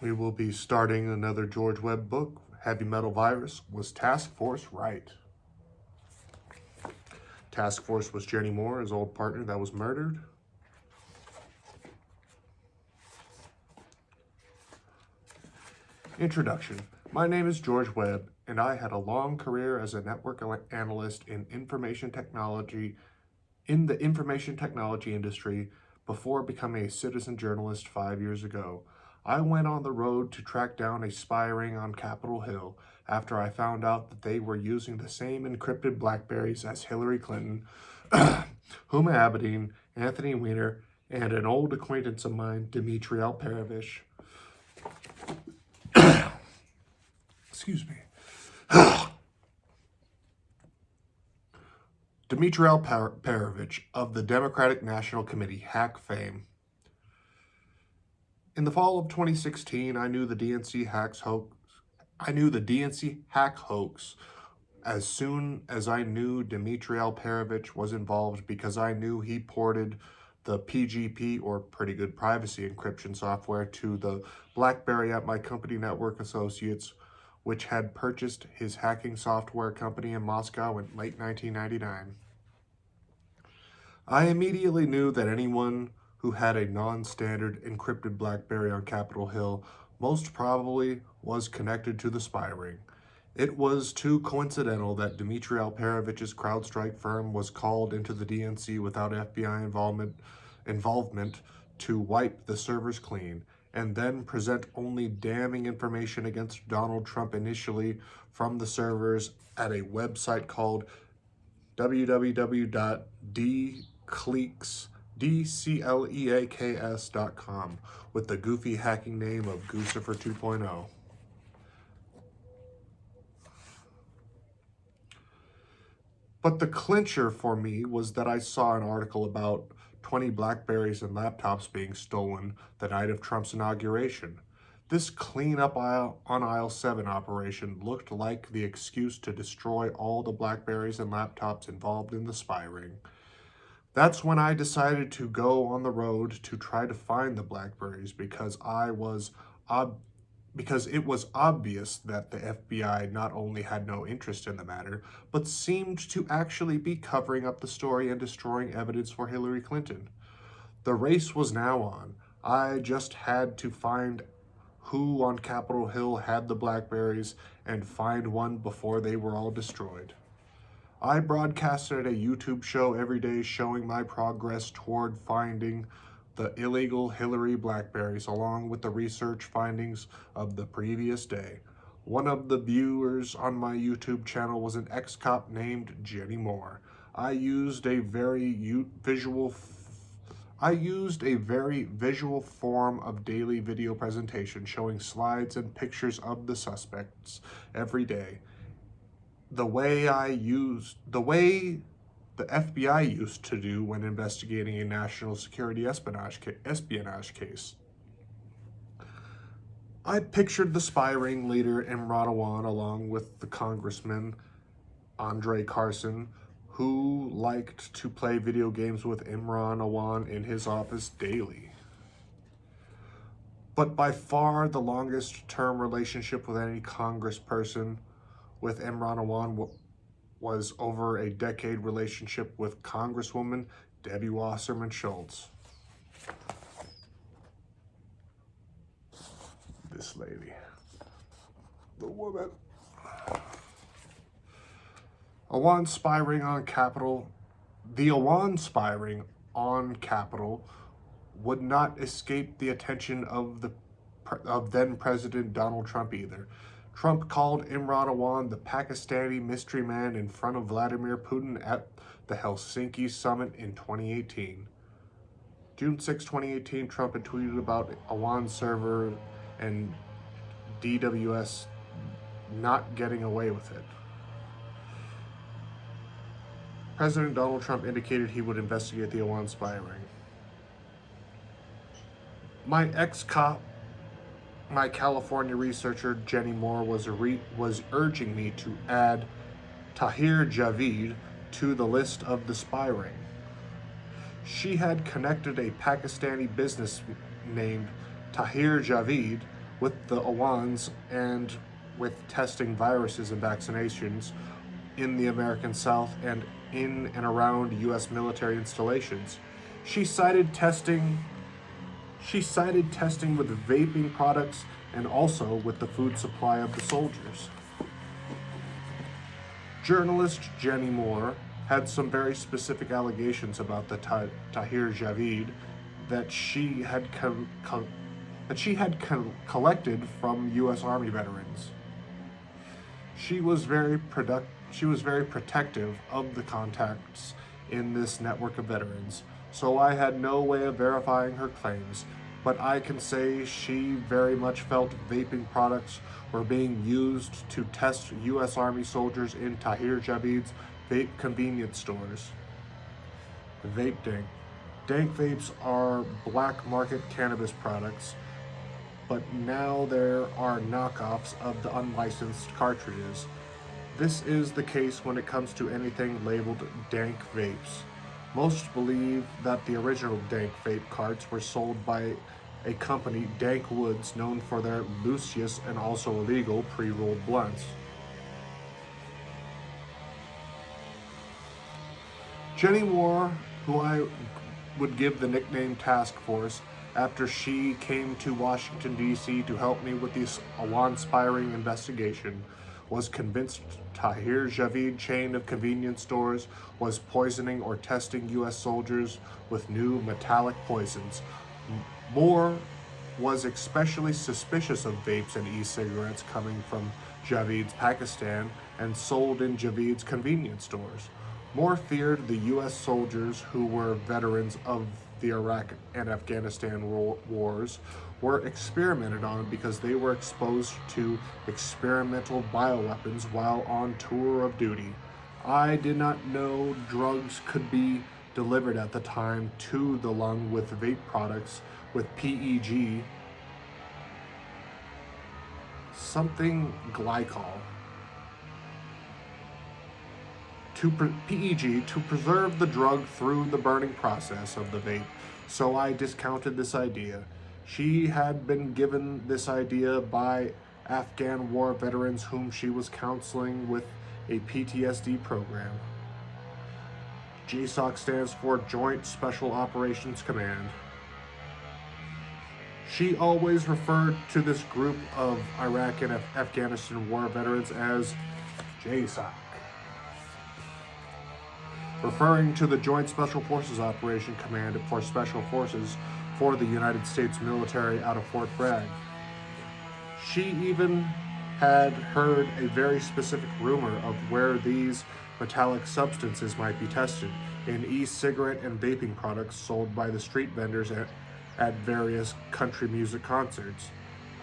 We will be starting another George Webb book. Heavy Metal Virus. Was Task Force right? Task Force was Jenny Moore, his old partner that was murdered. Introduction. My name is George Webb, and I had a long career as a network analyst in the information technology industry before becoming a citizen journalist 5 years ago. I went on the road to track down a spy ring on Capitol Hill after I found out that they were using the same encrypted Blackberries as Hillary Clinton, Huma Abedin, Anthony Weiner, and an old acquaintance of mine, Dmitry Alperovich. Excuse me. Dmitry Alperovich of the Democratic National Committee hack fame. In the fall of 2016, I knew the DNC hack hoax as soon as I knew Dmitry Alperovich was involved, because I knew he ported the PGP, or Pretty Good Privacy encryption software, to the BlackBerry at my company Network Associates, which had purchased his hacking software company in Moscow in late 1999. I immediately knew that anyone who had a non-standard encrypted BlackBerry on Capitol Hill most probably was connected to the spy ring. It was too coincidental that Dmitry Alperovich's CrowdStrike firm was called into the DNC without FBI involvement to wipe the servers clean, and then present only damning information against Donald Trump initially from the servers at a website called www.dcleaks.com with the goofy hacking name of Goosifer 2.0. But the clincher for me was that I saw an article about 20 Blackberries and laptops being stolen the night of Trump's inauguration. This cleanup on aisle 7 operation looked like the excuse to destroy all the Blackberries and laptops involved in the spy ring. That's when I decided to go on the road to try to find the Blackberries, because it was obvious that the FBI not only had no interest in the matter, but seemed to actually be covering up the story and destroying evidence for Hillary Clinton. The race was now on. I just had to find who on Capitol Hill had the Blackberries and find one before they were all destroyed. I broadcasted a YouTube show every day showing my progress toward finding the illegal Hillary Blackberries, along with the research findings of the previous day. One of the viewers on my YouTube channel was an ex-cop named Jenny Moore. I used a very visual form of daily video presentation showing slides and pictures of the suspects every day. The way the FBI used to do when investigating a national security espionage case. I pictured the spy ring leader Imran Awan along with the congressman Andre Carson, who liked to play video games with Imran Awan in his office daily. But by far the longest term relationship with any congressperson with Imran Awan was over a decade relationship with Congresswoman Debbie Wasserman Schultz. This lady, the woman. Awan spy ring on Capitol. The Awan spy ring on Capitol would not escape the attention of then President Donald Trump either. Trump called Imran Awan the Pakistani mystery man in front of Vladimir Putin at the Helsinki summit in 2018. June 6, 2018, Trump had tweeted about Awan's server and DWS not getting away with it. President Donald Trump indicated he would investigate the Awan spy ring. My California researcher, Jenny Moore, was urging me to add Tahir Javid to the list of the spy ring. She had connected a Pakistani business named Tahir Javid with the Awans and with testing viruses and vaccinations in the American South and in and around U.S. military installations. She cited testing. She cited testing with vaping products and also with the food supply of the soldiers. Journalist Jenny Moore had some very specific allegations about the Tahir Javid that she had collected from U.S. Army veterans. She was very protective of the contacts in this network of veterans, so I had no way of verifying her claims, but I can say she very much felt vaping products were being used to test U.S. Army soldiers in Tahir Javid's vape convenience stores. Vape dank. Dank vapes are black market cannabis products, but now there are knockoffs of the unlicensed cartridges. This is the case when it comes to anything labeled dank vapes. Most believe that the original dank vape carts were sold by a company, Dank Woods, known for their Lucius and also illegal pre-rolled blunts. Jenny Moore, who I would give the nickname Task Force, after she came to Washington, D.C. to help me with this awe-inspiring investigation, was convinced Tahir Javid chain of convenience stores was poisoning or testing U.S. soldiers with new metallic poisons. Moore was especially suspicious of vapes and e-cigarettes coming from Javid's Pakistan and sold in Javid's convenience stores. Moore feared the U.S. soldiers who were veterans of the Iraq and Afghanistan wars were experimented on because they were exposed to experimental bioweapons while on tour of duty. I did not know drugs could be delivered at the time to the lung with vape products with PEG, something glycol. PEG to preserve the drug through the burning process of the vape, so I discounted this idea. She had been given this idea by Afghan war veterans whom she was counseling with a PTSD program. JSOC stands for Joint Special Operations Command. She always referred to this group of Iraq and Afghanistan war veterans as JSOC, referring to the Joint Special Forces Operation Command for Special Forces for the United States military out of Fort Bragg. She even had heard a very specific rumor of where these metallic substances might be tested in e-cigarette and vaping products sold by the street vendors at various country music concerts.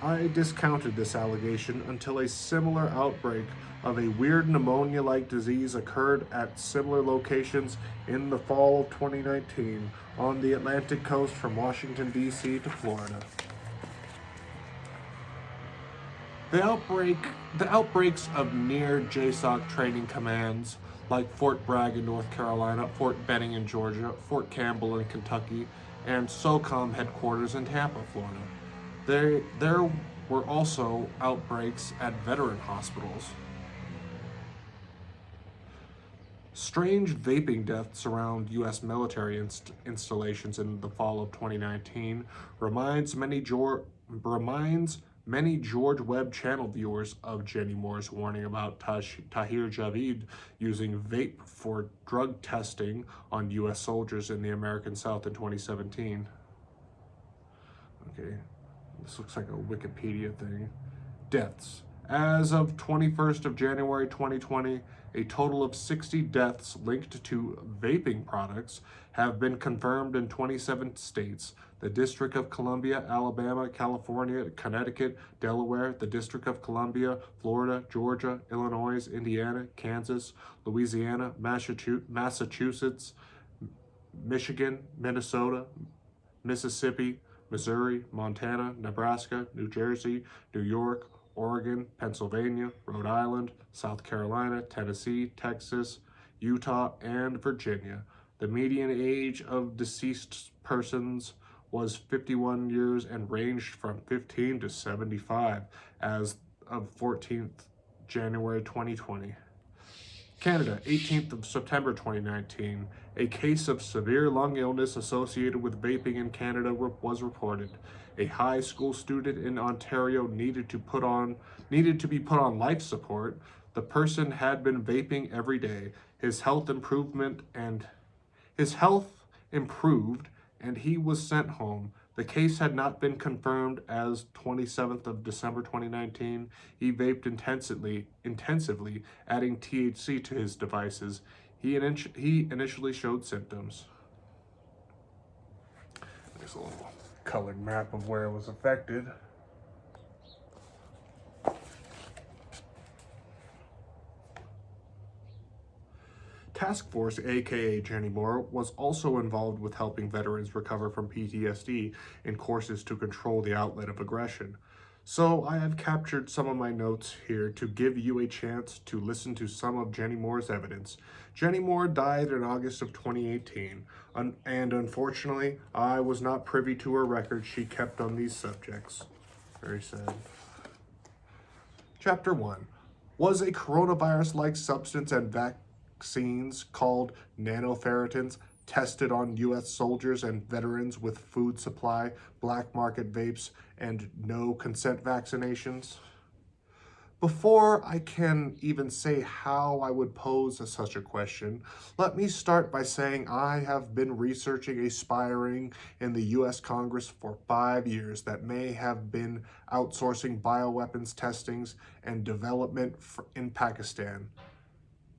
I discounted this allegation until a similar outbreak of a weird pneumonia-like disease occurred at similar locations in the fall of 2019 on the Atlantic coast from Washington, D.C. to Florida. The outbreaks of near JSOC training commands like Fort Bragg in North Carolina, Fort Benning in Georgia, Fort Campbell in Kentucky, and SOCOM headquarters in Tampa, Florida. There were also outbreaks at veteran hospitals. Strange vaping deaths around U.S. military installations in the fall of 2019 reminds many George Webb channel viewers of Jenny Moore's warning about Tahir Javid using vape for drug testing on U.S. soldiers in the American South in 2017. Okay, this looks like a Wikipedia thing. Deaths. As of 21st of January 2020, a total of 60 deaths linked to vaping products have been confirmed in 27 states: the District of Columbia, Alabama, California, Connecticut, Delaware, the District of Columbia, Florida, Georgia, Illinois, Indiana, Kansas, Louisiana, Massachusetts, Michigan, Minnesota, Mississippi, Missouri, Montana, Nebraska, New Jersey, New York, Oregon, Pennsylvania, Rhode Island, South Carolina, Tennessee, Texas, Utah, and Virginia. The median age of deceased persons was 51 years and ranged from 15 to 75 as of 14th January 2020. Canada, 18th of September 2019. A case of severe lung illness associated with vaping in Canada was reported. A high school student in Ontario needed to be put on life support. The person had been vaping every day. His health improved and he was sent home. The case had not been confirmed as 27th of December 2019. He vaped intensively, adding THC to his devices. He initially showed symptoms. There's a little colored map of where it was affected. Task Force, aka Jenny Moore, was also involved with helping veterans recover from PTSD in courses to control the outlet of aggression. So I have captured some of my notes here to give you a chance to listen to some of Jenny Moore's evidence. Jenny Moore died in August of 2018, and unfortunately, I was not privy to her records she kept on these subjects. Very sad. Chapter 1. Was a coronavirus-like substance and vaccines called nanoferritins tested on U.S. soldiers and veterans with food supply, black market vapes, and no consent vaccinations? Before I can even say how I would pose such a question, let me start by saying I have been researching a spying in the U.S. Congress for 5 years that may have been outsourcing bioweapons testings and development in Pakistan.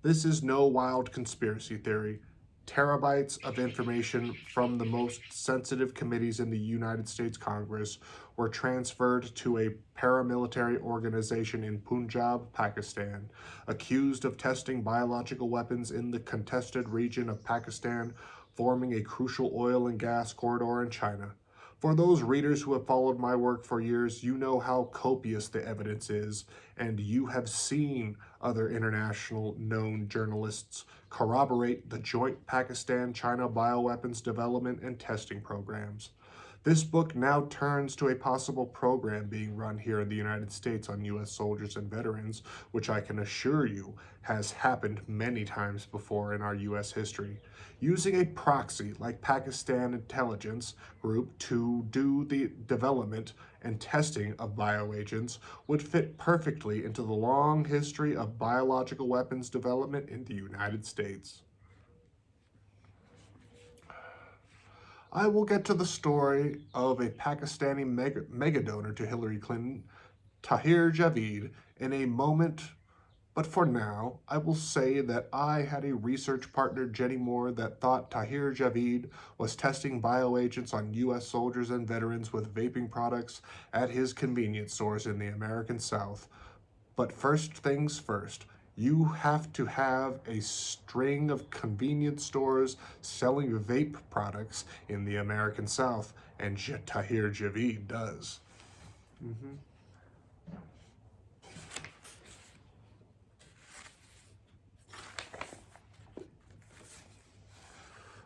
This is no wild conspiracy theory. Terabytes of information from the most sensitive committees in the United States Congress were transferred to a paramilitary organization in Punjab, Pakistan, accused of testing biological weapons in the contested region of Pakistan, forming a crucial oil and gas corridor in China. For those readers who have followed my work for years, you know how copious the evidence is, and you have seen other international known journalists corroborate the joint Pakistan-China bioweapons development and testing programs. This book now turns to a possible program being run here in the United States on U.S. soldiers and veterans, which I can assure you has happened many times before in our U.S. history. Using a proxy like Pakistan Intelligence Group to do the development and testing of bioagents would fit perfectly into the long history of biological weapons development in the United States. I will get to the story of a Pakistani mega donor to Hillary Clinton, Tahir Javid, in a moment, but for now, I will say that I had a research partner, Jenny Moore, that thought Tahir Javid was testing bioagents on U.S. soldiers and veterans with vaping products at his convenience stores in the American South. But first things first. You have to have a string of convenience stores selling vape products in the American South, and Tahir Javid does.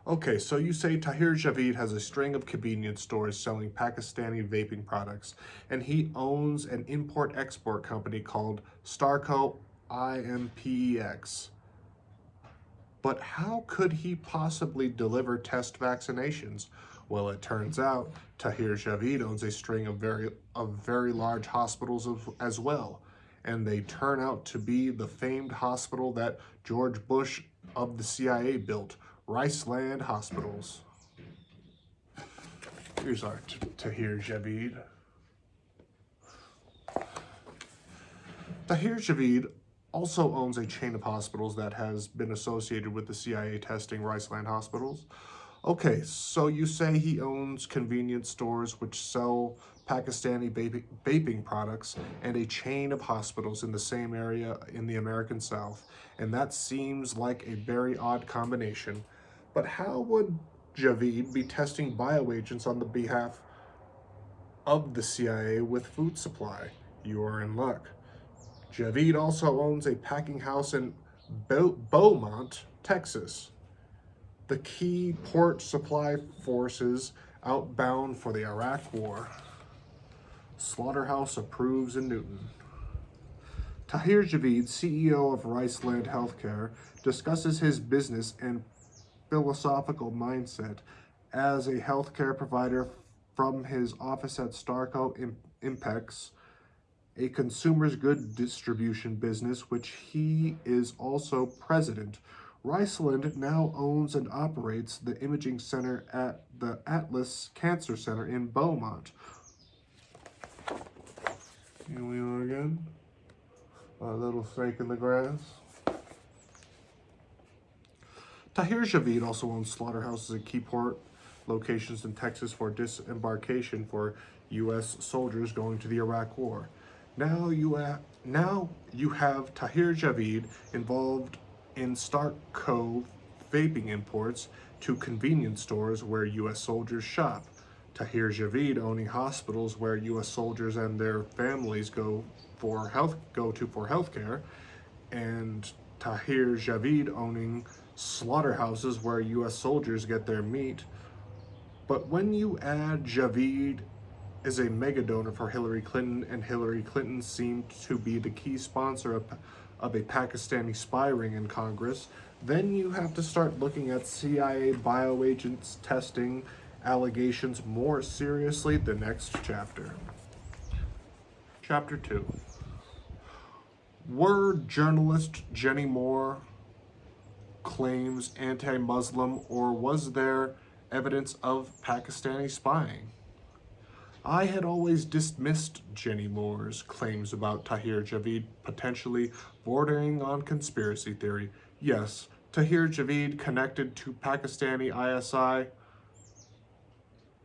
Okay, so you say Tahir Javid has a string of convenience stores selling Pakistani vaping products, and he owns an import-export company called Starco IMPEX. But how could he possibly deliver test vaccinations? Well, it turns out Tahir Javid owns a string of very large hospitals as well, and they turn out to be the famed hospital that George Bush of the CIA built, Riceland Hospitals. Here's our Tahir Javid. Tahir Javid also owns a chain of hospitals that has been associated with the CIA testing Riceland Hospitals. Okay, so you say he owns convenience stores which sell Pakistani vaping products and a chain of hospitals in the same area in the American South, and that seems like a very odd combination. But how would Javid be testing bioagents on the behalf of the CIA with food supply? You are in luck. Javid also owns a packing house in Beaumont, Texas. The key port supply forces outbound for the Iraq War. Slaughterhouse approves in Newton. Tahir Javid, CEO of Riceland Healthcare, discusses his business and philosophical mindset as a healthcare provider from his office at Starco Impex, a consumer's good distribution business, which he is also president. Riceland now owns and operates the imaging center at the Atlas Cancer Center in Beaumont. Here we are again. A little snake in the grass. Tahir Javid also owns slaughterhouses at key port locations in Texas for disembarkation for U.S. soldiers going to the Iraq War. Now you have Tahir Javid involved in Starco vaping imports to convenience stores where U.S. soldiers shop. Tahir Javid owning hospitals where U.S. soldiers and their families go to for healthcare, and Tahir Javid owning slaughterhouses where U.S. soldiers get their meat. But when you add Javid is a mega donor for Hillary Clinton, and Hillary Clinton seemed to be the key sponsor of a Pakistani spy ring in Congress, then you have to start looking at CIA bioagents testing allegations more seriously the next chapter. Chapter 2. Were journalist Jenny Moore claims anti-Muslim, or was there evidence of Pakistani spying? I had always dismissed Jenny Moore's claims about Tahir Javid potentially bordering on conspiracy theory. Yes, Tahir Javid connected to Pakistani ISI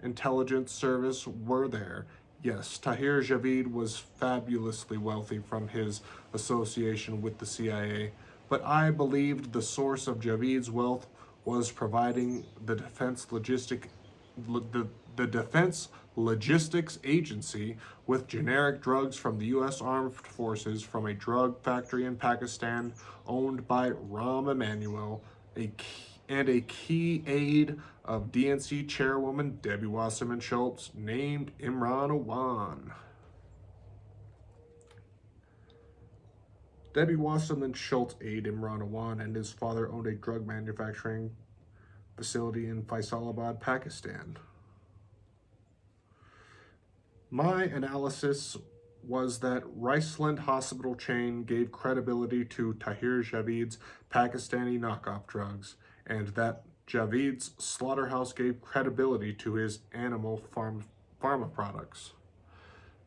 intelligence service were there. Yes, Tahir Javid was fabulously wealthy from his association with the CIA, but I believed the source of Javid's wealth was providing the Defense Logistics Agency with generic drugs from the U.S. Armed Forces from a drug factory in Pakistan owned by Rahm Emanuel, a key aide of DNC chairwoman Debbie Wasserman Schultz named Imran Awan. Debbie Wasserman Schultz aide Imran Awan and his father owned a drug manufacturing facility in Faisalabad, Pakistan. My analysis was that Riceland hospital chain gave credibility to Tahir Javid's Pakistani knockoff drugs, and that Javid's slaughterhouse gave credibility to his animal pharma products.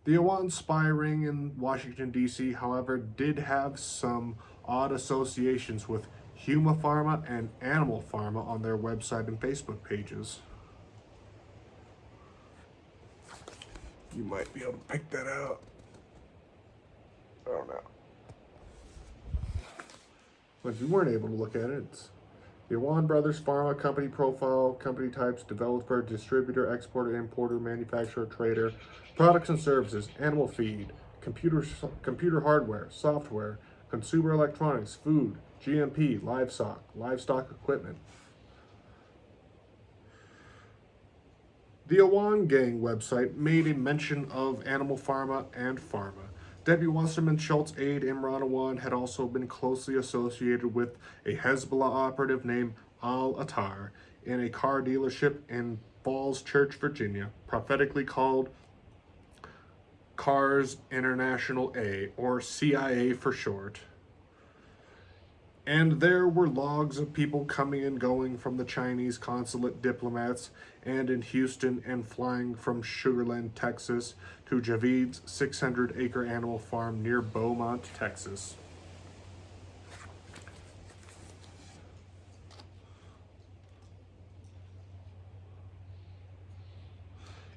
The Awan spy ring in Washington, D.C., however, did have some odd associations with Huma Pharma and Animal Pharma on their website and Facebook pages. You might be able to pick that out. I don't know. But if you weren't able to look at it, it's the Awan Brothers Pharma Company profile, company types, developer, distributor, exporter, importer, manufacturer, trader, products and services, animal feed, computer hardware, software, consumer electronics, food, GMP, livestock equipment. The Awan Gang website made a mention of Animal Pharma and Pharma. Debbie Wasserman Schultz aide Imran Awan had also been closely associated with a Hezbollah operative named Al-Attar in a car dealership in Falls Church, Virginia, prophetically called Cars International A, or CIA for short. And there were logs of people coming and going from the Chinese consulate diplomats and in Houston and flying from Sugar Land, Texas to Javid's 600-acre animal farm near Beaumont, Texas.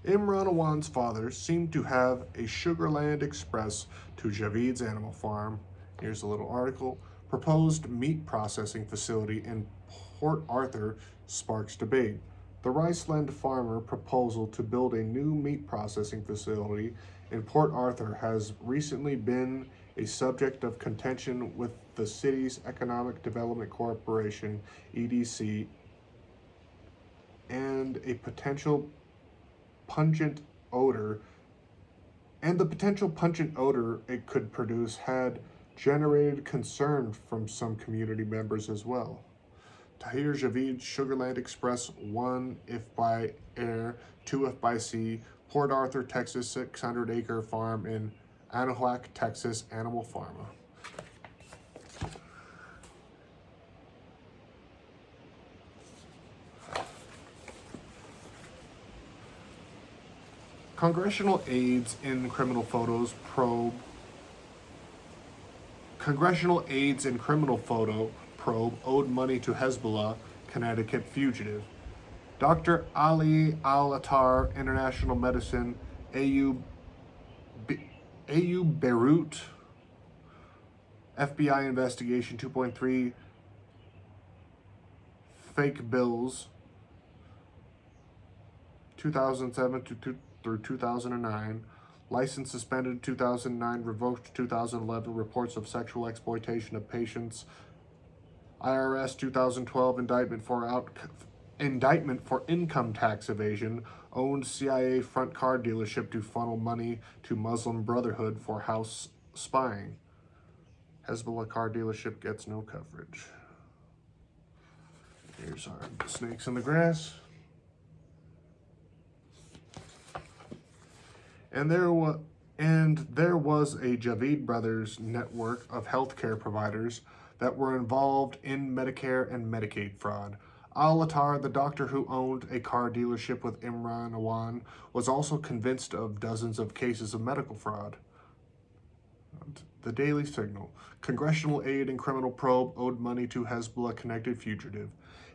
Imran Awan's father seemed to have a Sugar Land Express to Javid's animal farm. Here's a little article. Proposed meat processing facility in Port Arthur sparks debate. The Riceland farmer proposal to build a new meat processing facility in Port Arthur has recently been a subject of contention with the city's Economic Development Corporation, EDC, and a potential pungent odor and the potential pungent odor it could produce had generated concern from some community members as well. Tahir Javid, Sugarland Express, 1 if by air, 2 if by sea, Port Arthur, Texas, 600-acre farm in Anahuac, Texas, Animal Pharma. Congressional aides in criminal photos probe. Congressional aides in criminal photo probe owed money to Hezbollah, Connecticut fugitive. Dr. Ali Al-Attar, International Medicine, AU Beirut, FBI investigation 2.3 fake bills, 2007 through 2009, license suspended 2009, revoked 2011, reports of sexual exploitation of patients, IRS 2012 indictment for income tax evasion, owned CIA front car dealership to funnel money to Muslim Brotherhood for house spying. Hezbollah car dealership gets no coverage. Here's our snakes in the grass. And there was a Javid Brothers network of healthcare providers that were involved in Medicare and Medicaid fraud. Al-Attar, the doctor who owned a car dealership with Imran Awan, was also convinced of dozens of cases of medical fraud. The Daily Signal. Congressional aide and criminal probe owed money to Hezbollah-connected fugitive.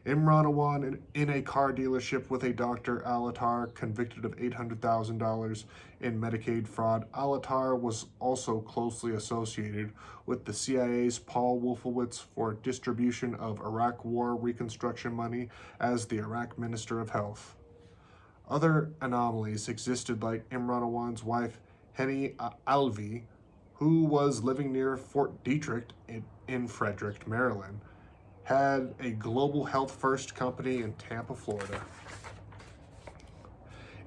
Imran Awan in a car dealership with a Dr. Al-Attar convicted of $800,000 in Medicaid fraud. Al-Attar was also closely associated with the CIA's Paul Wolfowitz for distribution of Iraq War reconstruction money as the Iraq Minister of Health. Other anomalies existed, like Imran Awan's wife, Henny Alvi, who was living near Fort Detrick in Frederick, Maryland, had a global health first company in Tampa, Florida.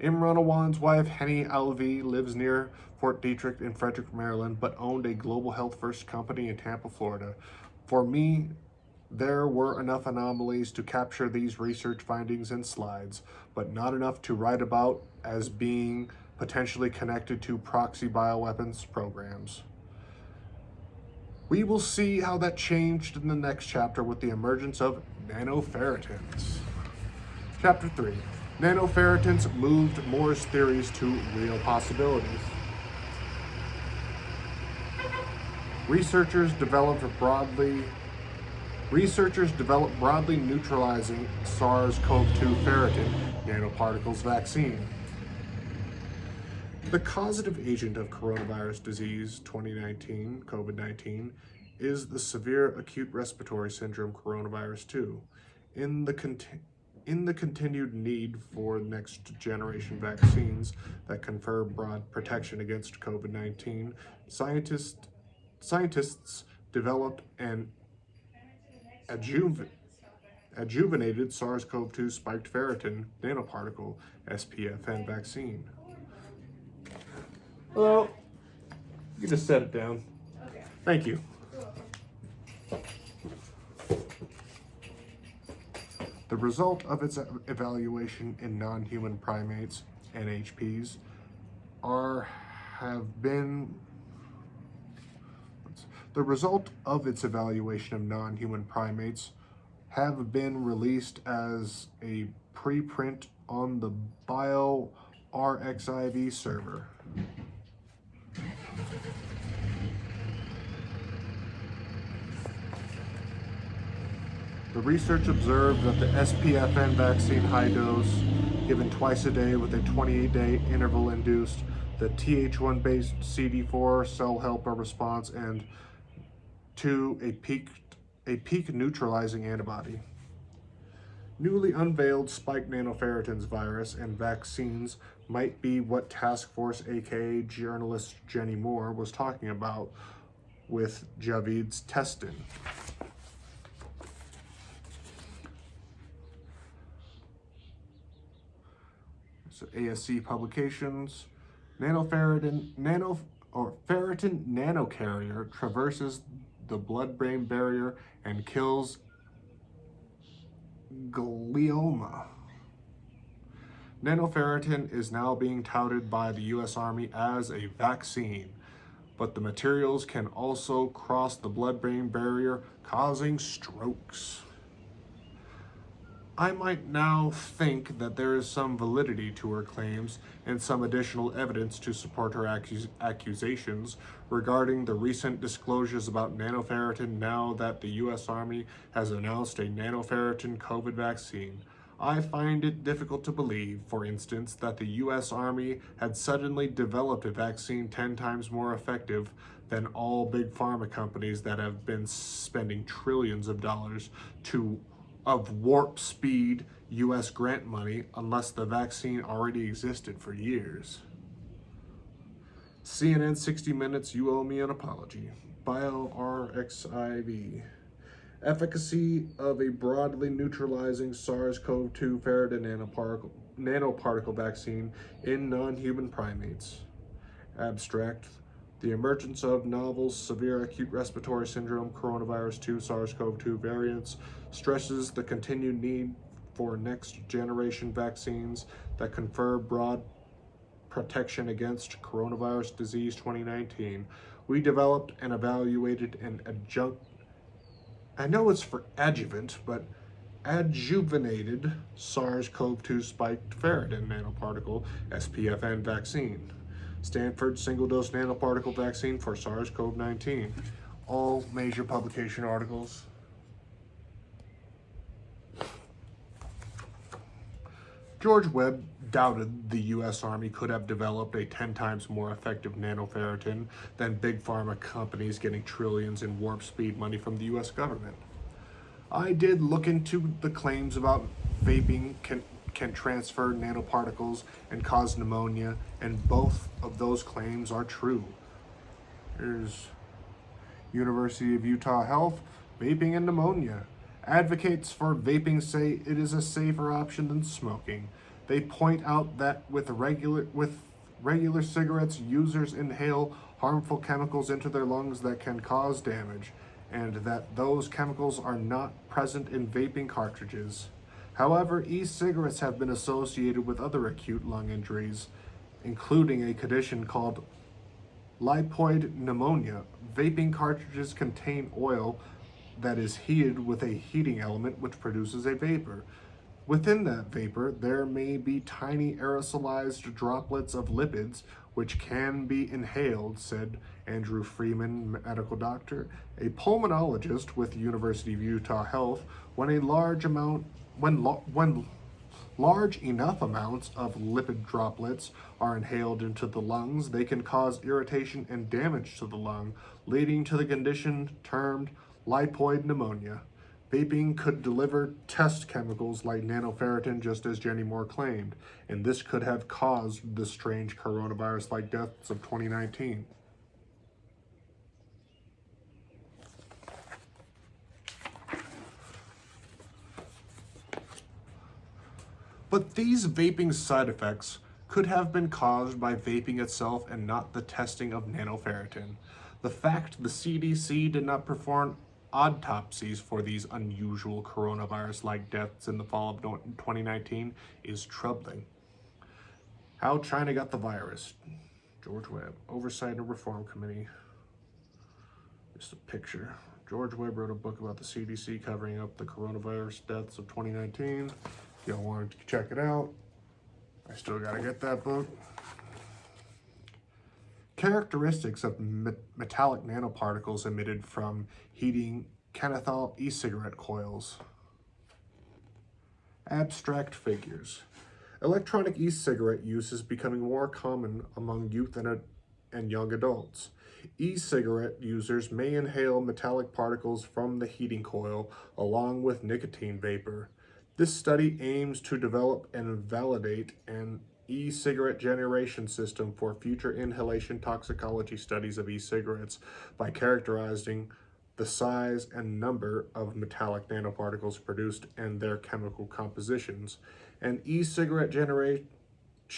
Imran Awan's wife, Henny Alvi, lives near Fort Detrick in Frederick, Maryland, but owned a global health first company in Tampa, Florida. For me, there were enough anomalies to capture these research findings in slides, but not enough to write about as being potentially connected to proxy bioweapons programs. We will see how that changed in the next chapter with the emergence of nanoferritins. Chapter 3. Nanoferritins moved Moore's theories to real possibilities. Researchers developed broadly neutralizing SARS-CoV-2 ferritin nanoparticles vaccine. The causative agent of coronavirus disease 2019, COVID-19, is the severe acute respiratory syndrome coronavirus 2. In the continued need for next generation vaccines that confer broad protection against COVID-19, scientists developed an adjuvated SARS-CoV-2 spiked ferritin nanoparticle SPFN vaccine. Hello. You can just set it down. Okay. Thank you. The result of its evaluation in non-human primates, NHPs, the result of its evaluation of non-human primates have been released as a preprint on the bioRxiv server. The research observed that the SPFN vaccine high dose, given twice a day with a 28-day interval, induced the Th1-based CD4 cell helper response and to a peak neutralizing antibody. Newly unveiled spike nanoferritins virus and vaccines might be what Task Force aka journalist Jenny Moore was talking about with Javid's testing. So ASC Publications, nanoferritin nanocarrier traverses the blood-brain barrier and kills glioma. Nanoferritin is now being touted by the U.S. Army as a vaccine, but the materials can also cross the blood-brain barrier, causing strokes. I might now think that there is some validity to her claims and some additional evidence to support her accusations regarding the recent disclosures about nanoferritin now that the U.S. Army has announced a nanoferritin COVID vaccine. I find it difficult to believe, for instance, that the U.S. Army had suddenly developed a vaccine 10 times more effective than all big pharma companies that have been spending trillions of dollars of warp speed U.S. grant money unless the vaccine already existed for years. CNN 60 Minutes, you owe me an apology. BioRxiv. Efficacy of a broadly neutralizing SARS-CoV-2 ferritin nanoparticle vaccine in non-human primates. Abstract. The emergence of novel severe acute respiratory syndrome coronavirus 2 SARS-CoV-2 variants stresses the continued need for next-generation vaccines that confer broad protection against coronavirus disease 2019. We developed and evaluated an adjuvanted SARS-CoV-2 spiked ferritin nanoparticle SPFN vaccine. Stanford single-dose nanoparticle vaccine for SARS-CoV-19. All major publication articles. George Webb doubted the U.S. Army could have developed a 10 times more effective nanoferritin than big pharma companies getting trillions in warp speed money from the U.S. government. I did look into the claims about vaping can transfer nanoparticles and cause pneumonia, and both of those claims are true. Here's University of Utah Health, vaping and pneumonia. Advocates for vaping say it is a safer option than smoking. They point out that with regular cigarettes, users inhale harmful chemicals into their lungs that can cause damage, and that those chemicals are not present in vaping cartridges. However, e-cigarettes have been associated with other acute lung injuries, including a condition called lipoid pneumonia. Vaping cartridges contain oil that is heated with a heating element which produces a vapor. Within that vapor, there may be tiny aerosolized droplets of lipids which can be inhaled, said Andrew Freeman, medical doctor, a pulmonologist with University of Utah Health. When large enough amounts of lipid droplets are inhaled into the lungs, they can cause irritation and damage to the lung, leading to the condition termed lipoid pneumonia. Vaping could deliver test chemicals like nanoferritin, just as Jenny Moore claimed, and this could have caused the strange coronavirus-like deaths of 2019. But these vaping side effects could have been caused by vaping itself and not the testing of nanoferritin. The fact the CDC did not perform autopsies for these unusual coronavirus-like deaths in the fall of 2019 is troubling. How China got the virus. George Webb, Oversight and Reform Committee. Just a picture. George Webb wrote a book about the CDC covering up the coronavirus deaths of 2019. If y'all wanted to check it out, I still gotta get that book. Characteristics of metallic nanoparticles emitted from heating Kenethal e-cigarette coils. Abstract figures. Electronic e-cigarette use is becoming more common among youth and young adults. E-cigarette users may inhale metallic particles from the heating coil along with nicotine vapor. This study aims to develop and validate an e-cigarette generation system for future inhalation toxicology studies of e-cigarettes by characterizing the size and number of metallic nanoparticles produced and their chemical compositions. An e-cigarette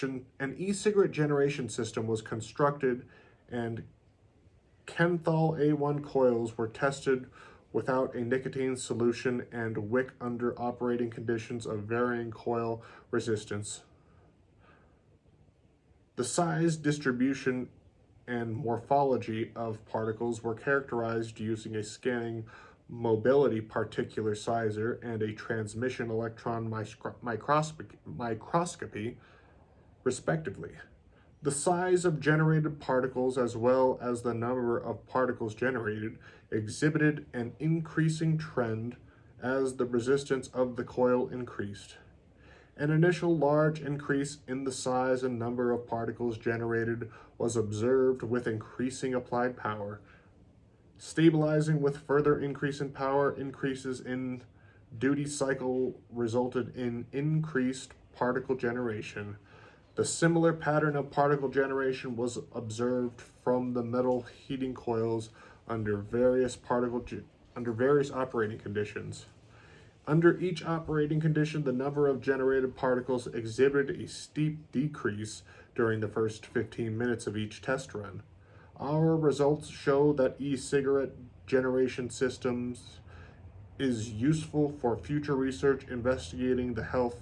an e-cigarette generation system was constructed, and Kenthal A1 coils were tested without a nicotine solution and wick under operating conditions of varying coil resistance. The size, distribution, and morphology of particles were characterized using a scanning mobility particular sizer and a transmission electron microscopy, respectively. The size of generated particles as well as the number of particles generated exhibited an increasing trend as the resistance of the coil increased. An initial large increase in the size and number of particles generated was observed with increasing applied power. Stabilizing with further increase in power, increases in duty cycle resulted in increased particle generation. The similar pattern of particle generation was observed from the metal heating coils under various operating conditions. Under each operating condition, the number of generated particles exhibited a steep decrease during the first 15 minutes of each test run. Our results show that e-cigarette generation systems is useful for future research investigating the health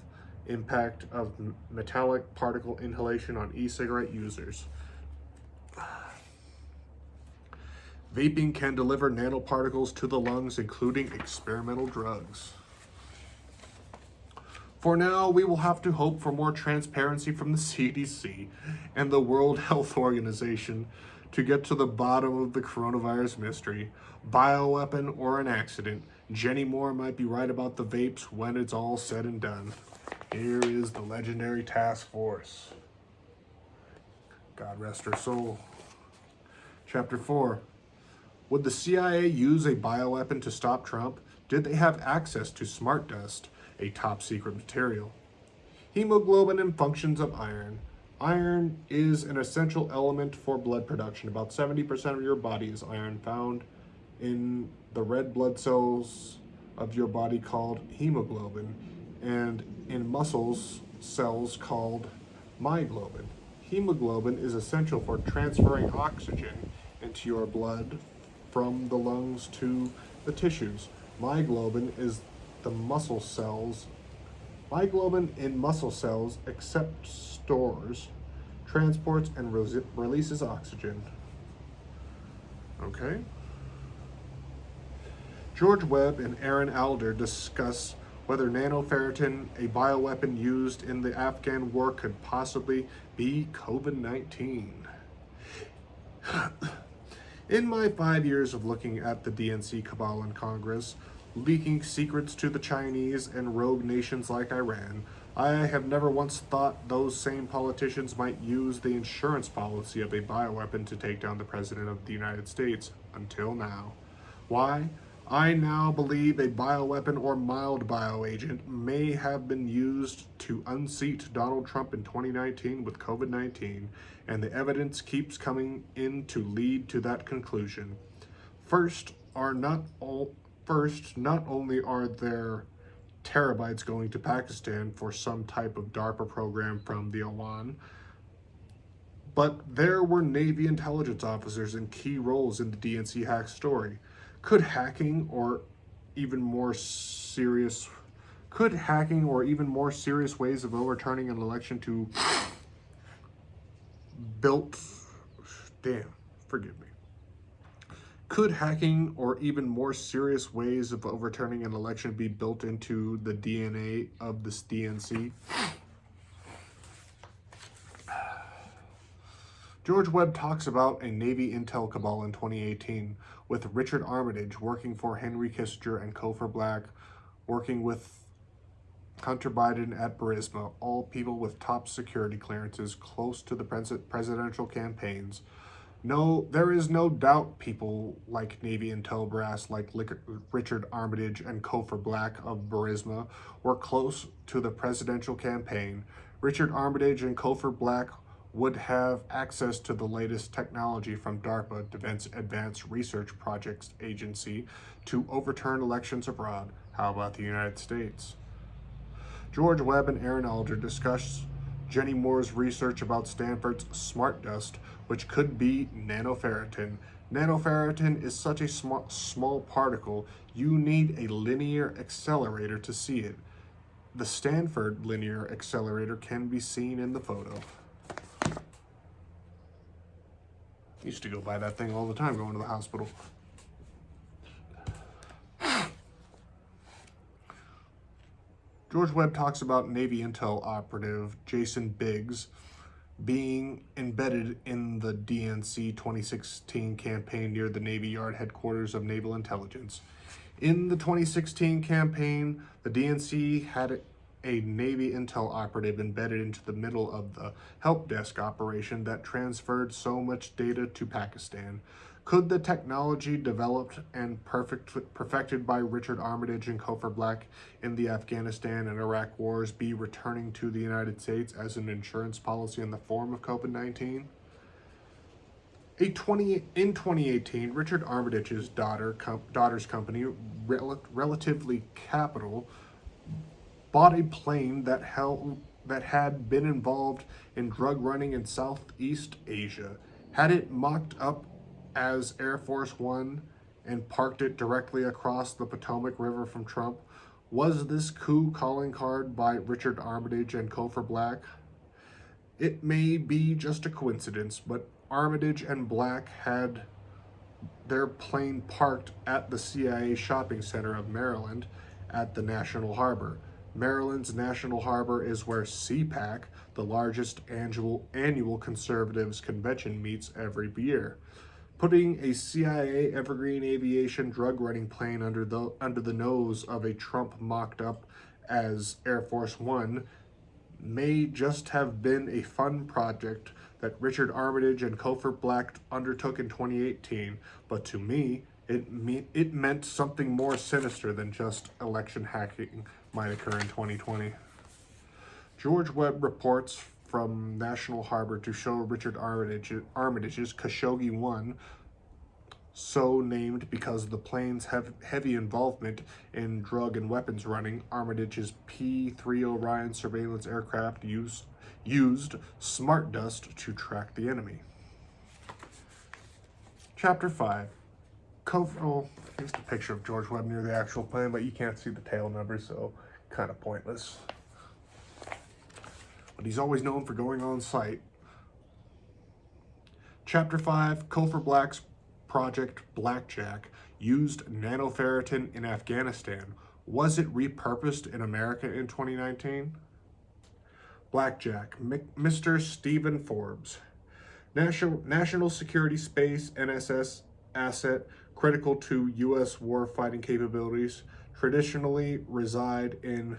impact of metallic particle inhalation on e-cigarette users. Vaping can deliver nanoparticles to the lungs, including experimental drugs. For now, we will have to hope for more transparency from the CDC and the World Health Organization to get to the bottom of the coronavirus mystery. Bioweapon or an accident, Jenny Moore might be right about the vapes when it's all said and done. Here is the legendary task force. God rest her soul. Chapter 4. Would the CIA use a bioweapon to stop Trump? Did they have access to smart dust, a top secret material? Hemoglobin and functions of iron. Iron is an essential element for blood production. About 70% of your body is iron, found in the red blood cells of your body called hemoglobin, and in muscles cells called myoglobin. Hemoglobin is essential for transferring oxygen into your blood from the lungs to the tissues. Myoglobin in muscle cells accepts, stores, transports, and releases oxygen. Okay. George Webb and Aaron Alder discuss whether nanoferritin, a bioweapon used in the Afghan war, could possibly be COVID-19. In my 5 years of looking at the DNC cabal in Congress, leaking secrets to the Chinese and rogue nations like Iran, I have never once thought those same politicians might use the insurance policy of a bioweapon to take down the President of the United States, until now. Why? I now believe a bioweapon or mild bioagent may have been used to unseat Donald Trump in 2019 with COVID-19, and the evidence keeps coming in to lead to that conclusion. Not only are there terabytes going to Pakistan for some type of DARPA program from the Iran, but there were Navy intelligence officers in key roles in the DNC hack story. Could hacking or even more serious ways of overturning an election to Could hacking or even more serious ways of overturning an election be built into the DNA of this DNC? George Webb talks about a Navy intel cabal in 2018 with Richard Armitage working for Henry Kissinger and Cofer Black working with Hunter Biden at Burisma, all people with top security clearances close to the presidential campaigns. No, there is no doubt people like Navy intel brass like Richard Armitage and Cofer Black of Burisma were close to the presidential campaign. Richard Armitage and Cofer Black would have access to the latest technology from DARPA, Defense Advanced Research Projects Agency, to overturn elections abroad. How about the United States? George Webb and Aaron Alder discuss Jenny Moore's research about Stanford's smart dust, which could be nanoferritin. Nanoferritin is such a small particle, you need a linear accelerator to see it. The Stanford linear accelerator can be seen in the photo. Used to go by that thing all the time going to the hospital. George Webb talks about Navy Intel operative Jason Biggs being embedded in the DNC 2016 campaign near the Navy Yard headquarters of Naval Intelligence. In the 2016 campaign, the DNC had a Navy Intel operative embedded into the middle of the help desk operation that transferred so much data to Pakistan. Could the technology developed and perfected by Richard Armitage and Cofer Black in the Afghanistan and Iraq wars be returning to the United States as an insurance policy in the form of COVID-19? In 2018, Richard Armitage's daughter's company, Relatively Capital, bought a plane that had been involved in drug running in Southeast Asia, had it mocked up as Air Force One, and parked it directly across the Potomac River from Trump. Was this coup calling card by Richard Armitage and Cofer Black? It may be just a coincidence, but Armitage and Black had their plane parked at the CIA shopping center of Maryland at the National Harbor. Maryland's National Harbor is where CPAC, the largest annual conservatives convention, meets every year. Putting a CIA Evergreen Aviation drug running plane under the nose of a Trump mocked up as Air Force One may just have been a fun project that Richard Armitage and Cofer Black undertook in 2018, but to me, it meant something more sinister than just election hacking might occur in 2020. George Webb reports from National Harbor to show Richard Armitage's Khashoggi 1, so named because of the plane's heavy involvement in drug and weapons running. Armitage's P-3 Orion surveillance aircraft used smart dust to track the enemy. Chapter 5. Here's a picture of George Webb near the actual plane, but you can't see the tail numbers, so kind of pointless. But he's always known for going on site. Chapter 5, Cofer Black's Project Blackjack used nanoferritin in Afghanistan. Was it repurposed in America in 2019? Blackjack, Mr. Stephen Forbes. National Security Space NSS asset critical to U.S. warfighting capabilities, traditionally reside in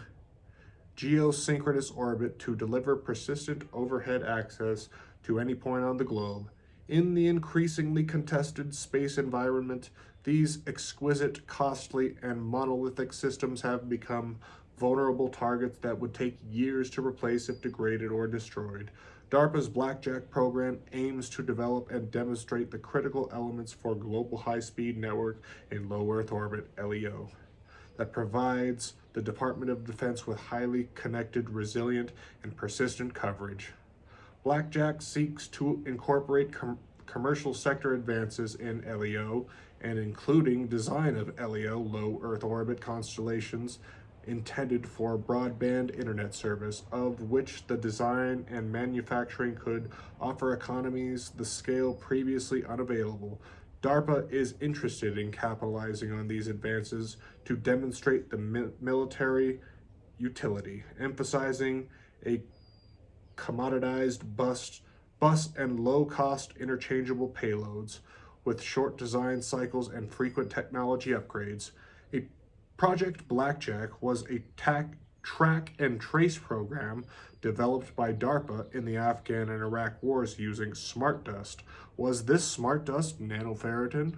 geosynchronous orbit to deliver persistent overhead access to any point on the globe. In the increasingly contested space environment, these exquisite, costly, and monolithic systems have become vulnerable targets that would take years to replace if degraded or destroyed. DARPA's Blackjack program aims to develop and demonstrate the critical elements for global high-speed network in low Earth orbit, LEO, that provides the Department of Defense with highly connected, resilient, and persistent coverage. Blackjack seeks to incorporate commercial sector advances in LEO, and including design of LEO, low Earth orbit constellations, intended for broadband internet service, of which the design and manufacturing could offer economies the scale previously unavailable. DARPA is interested in capitalizing on these advances to demonstrate the military utility, emphasizing a commoditized bus and low-cost interchangeable payloads with short design cycles and frequent technology upgrades. A Project Blackjack was a track and trace program developed by DARPA in the Afghan and Iraq wars using smart dust. Was this smart dust nanoferritin?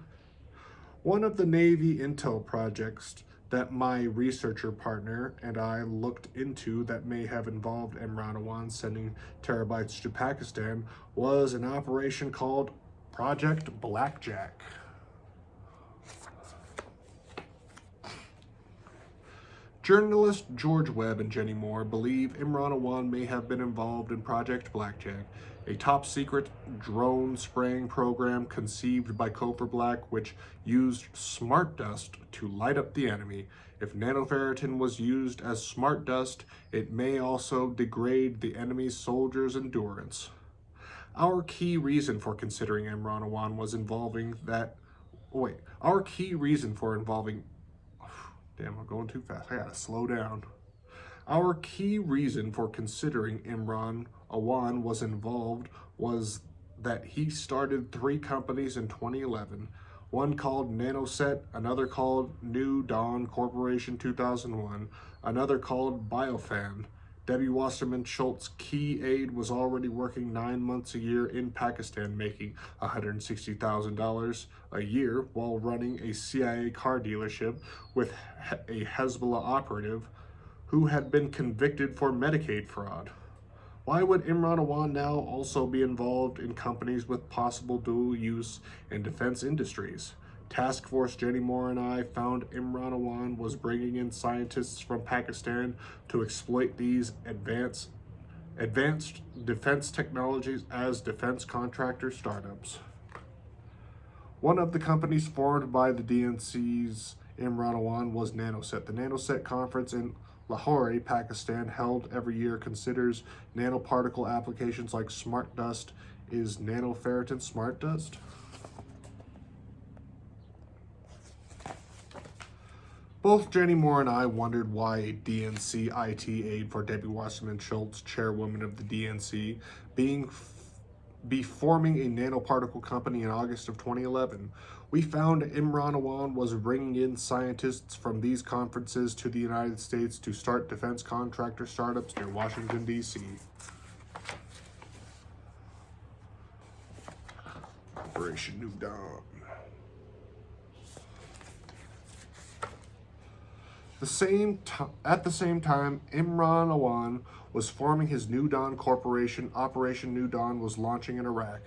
One of the Navy Intel projects that my researcher partner and I looked into that may have involved Imran Awan sending terabytes to Pakistan was an operation called Project Blackjack. Journalists George Webb and Jenny Moore believe Imran Awan may have been involved in Project Blackjack, a top-secret drone spraying program conceived by Cover Black which used smart dust to light up the enemy. If nanoferritin was used as smart dust, it may also degrade the enemy's soldiers' endurance. Our key reason for considering Imran Awan was involving that... Wait, our key reason for involving... Damn, I'm going too fast. I gotta slow down. Our key reason for considering Imran Awan was involved was that he started 3 companies in 2011, one called Nanoset, another called New Dawn Corporation 2001, another called Biofan. Debbie Wasserman Schultz's key aide was already working 9 months a year in Pakistan, making $160,000 a year while running a CIA car dealership with a Hezbollah operative who had been convicted for Medicaid fraud. Why would Imran Awan now also be involved in companies with possible dual use in defense industries? Task Force Jenny Moore and I found Imran Awan was bringing in scientists from Pakistan to exploit these advanced defense technologies as defense contractor startups. One of the companies formed by the DNC's Imran Awan was Nanoset. The Nanoset conference in Lahore, Pakistan, held every year, considers nanoparticle applications like smart dust. Is nanoferritin smart dust? Both Jenny Moore and I wondered why a DNC IT aide for Debbie Wasserman Schultz, chairwoman of the DNC, be forming a nanoparticle company in August of 2011. We found Imran Awan was bringing in scientists from these conferences to the United States to start defense contractor startups near Washington, D.C. Operation New Dawn. At the same time, Imran Awan was forming his New Dawn Corporation. Operation New Dawn was launching in Iraq.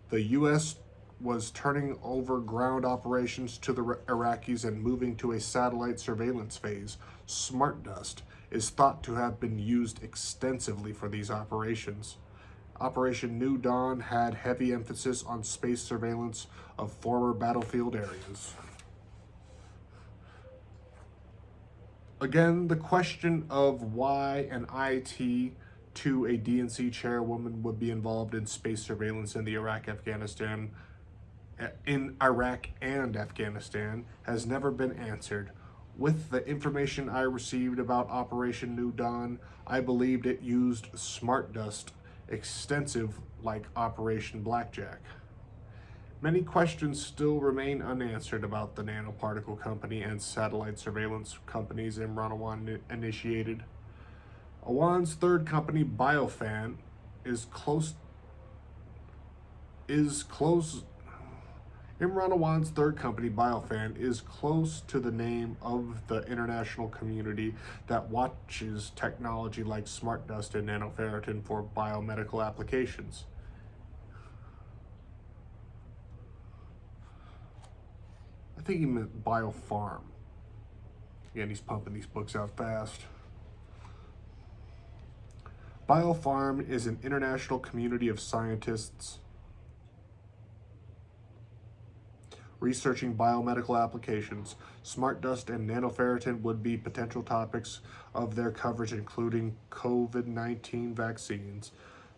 The U.S. was turning over ground operations to the Iraqis and moving to a satellite surveillance phase. Smart dust is thought to have been used extensively for these operations. Operation New Dawn had heavy emphasis on space surveillance of former battlefield areas. Again, the question of why an IT to a DNC chairwoman would be involved in space surveillance in Iraq and Afghanistan has never been answered. With the information I received about Operation New Dawn, I believed it used smart dust, extensive like Operation Blackjack. Many questions still remain unanswered about the nanoparticle company and satellite surveillance companies Imran Awan initiated. Awan's third company, Biofan, Imran Awan's third company, Biofan, is close to the name of the international community that watches technology like smart dust and nanoferritin for biomedical applications. I think he meant Biofarm. Again, he's pumping these books out fast. Biofarm is an international community of scientists researching biomedical applications. Smart dust and nanoferritin would be potential topics of their coverage, including COVID-19 vaccines.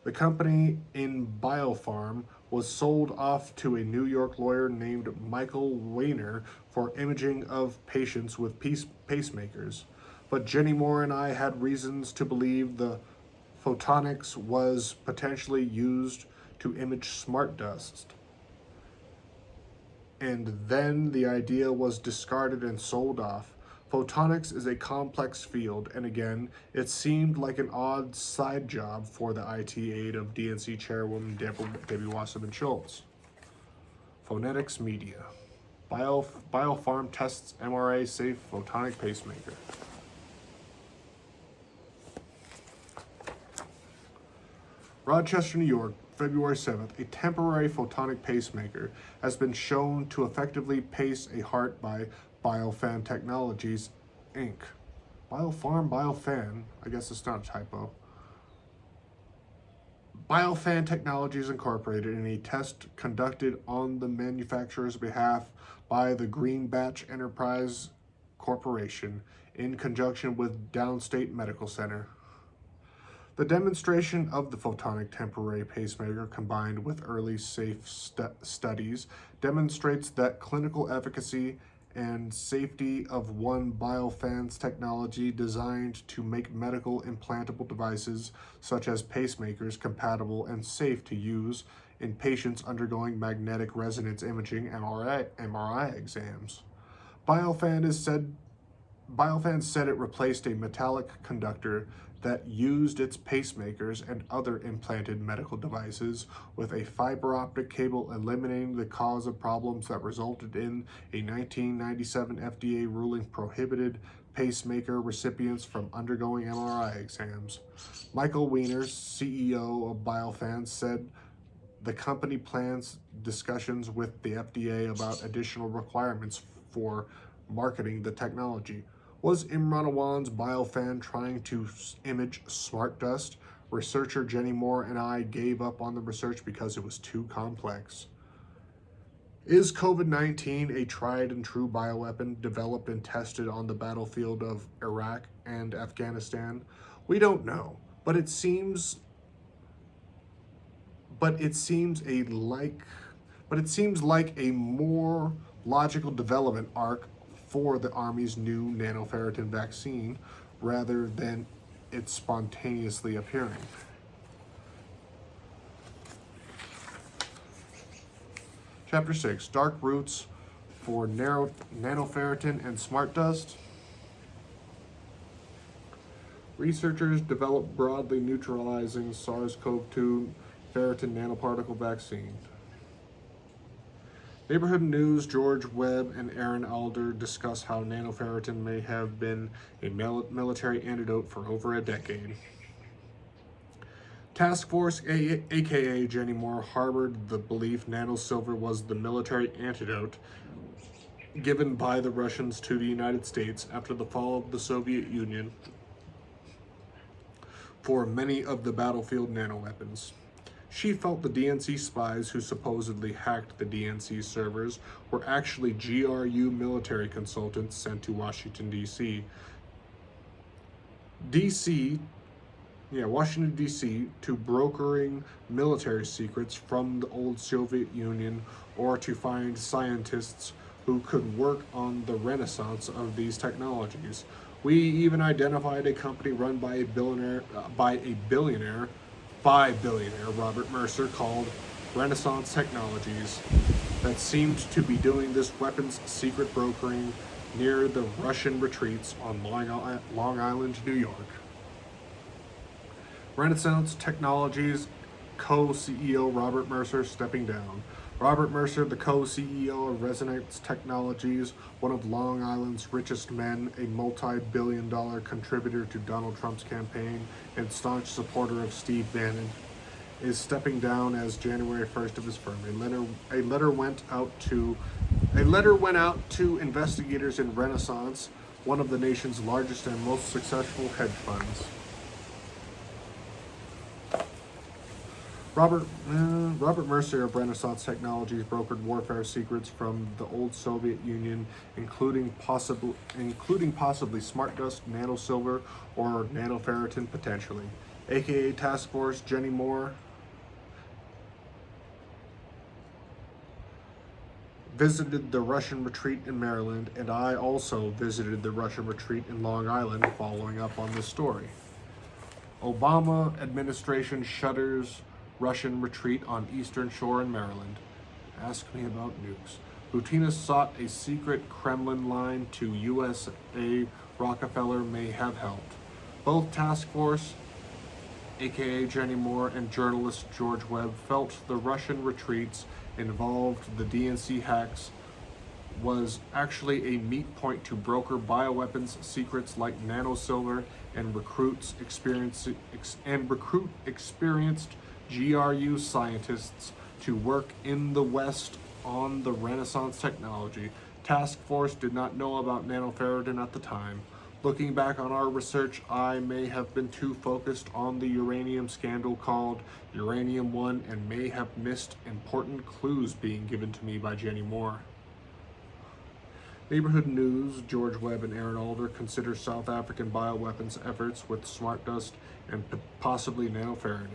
The company in Biofarm was sold off to a New York lawyer named Michael Weiner for imaging of patients with pacemakers. But Jenny Moore and I had reasons to believe the photonics was potentially used to image smart dust. And then the idea was discarded and sold off. Photonics is a complex field, and again, it seemed like an odd side job for the IT aide of DNC chairwoman Debbie Wasserman Schultz. Phonetics Media. Biofarm tests MRA safe photonic pacemaker. Rochester, New York, February 7th. A temporary photonic pacemaker has been shown to effectively pace a heart by Biofan Technologies, Inc. Biofarm, Biofan. I guess it's not a typo. Biofan Technologies Incorporated, in a test conducted on the manufacturer's behalf by the Green Batch Enterprise Corporation in conjunction with Downstate Medical Center. The demonstration of the photonic temporary pacemaker combined with early safe studies demonstrates that clinical efficacy and safety of one Biofan's technology designed to make medical implantable devices such as pacemakers compatible and safe to use in patients undergoing magnetic resonance imaging MRI exams. Biofan said it replaced a metallic conductor that used its pacemakers and other implanted medical devices with a fiber optic cable, eliminating the cause of problems that resulted in a 1997 FDA ruling prohibited pacemaker recipients from undergoing MRI exams. Michael Weiner, CEO of Biofan, said the company plans discussions with the FDA about additional requirements for marketing the technology. Was Imran Awan's Biofan trying to image smart dust? Researcher Jenny Moore and I gave up on the research because it was too complex. Is COVID-19 a tried and true bioweapon developed and tested on the battlefield of Iraq and Afghanistan? We don't know, but it seems like a more logical development arc for the Army's new nanoferritin vaccine rather than it spontaneously appearing. Chapter 6, Dark Roots for Nanoferritin and Smart Dust. Researchers developed broadly neutralizing SARS-CoV-2 ferritin nanoparticle vaccine. Neighborhood News, George Webb and Aaron Alder discuss how nanoferritin may have been a military antidote for over a decade. Task Force, aka Jenny Moore, harbored the belief nanosilver was the military antidote given by the Russians to the United States after the fall of the Soviet Union for many of the battlefield nanoweapons. She felt the DNC spies who supposedly hacked the DNC servers were actually GRU military consultants sent to Washington, D.C. Washington, D.C. to brokering military secrets from the old Soviet Union or to find scientists who could work on the renaissance of these technologies. We even identified a company run by billionaire Robert Mercer called Renaissance Technologies that seemed to be doing this weapons secret brokering near the Russian retreats on Long Island, New York. Renaissance Technologies co-CEO Robert Mercer stepping down. Robert Mercer, the co-CEO of Renaissance Technologies, one of Long Island's richest men, a multi-billion-dollar contributor to Donald Trump's campaign, and staunch supporter of Steve Bannon, is stepping down as January 1st of his firm. A letter went out to investigators in Renaissance, one of the nation's largest and most successful hedge funds. Robert Mercer of Renaissance Technologies brokered warfare secrets from the old Soviet Union, including possibly smart dust, nanosilver, or nanoferritin potentially. AKA Task Force Jenny Moore visited the Russian retreat in Maryland, and I also visited the Russian retreat in Long Island following up on this story. Obama administration shutters Russian retreat on Eastern Shore in Maryland. Ask me about nukes. Butina sought a secret Kremlin line to USA Rockefeller may have helped. Both Task Force, aka Jenny Moore, and journalist George Webb felt the Russian retreats involved the DNC hacks was actually a meet point to broker bioweapons secrets like nanosilver and recruit experienced GRU scientists to work in the West on the Renaissance technology. Task Force did not know about nanoferritin at the time. Looking back on our research, I may have been too focused on the uranium scandal called Uranium One and may have missed important clues being given to me by Jenny Moore. Neighborhood News, George Webb and Aaron Alder consider South African bioweapons efforts with smart dust and possibly nanoferritin.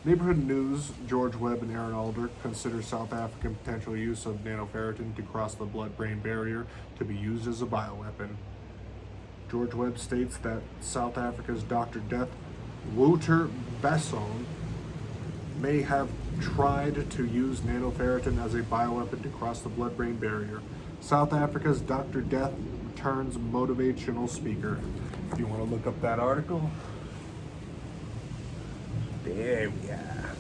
Neighborhood News, George Webb and Aaron Alder consider South African potential use of nanoferritin to cross the blood-brain barrier to be used as a bioweapon. George Webb states that South Africa's Dr. Death, Wouter Besson, may have tried to use nanoferritin as a bioweapon to cross the blood-brain barrier. South Africa's Dr. Death returns motivational speaker. If you want to look up that article, there we are.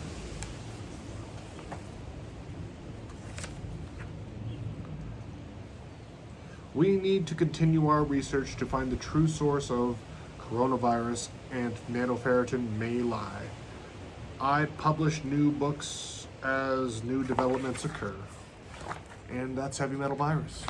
We need to continue our research to find the true source of coronavirus, and nanoferritin may lie. I publish new books as new developments occur. And that's Heavy Metal Virus.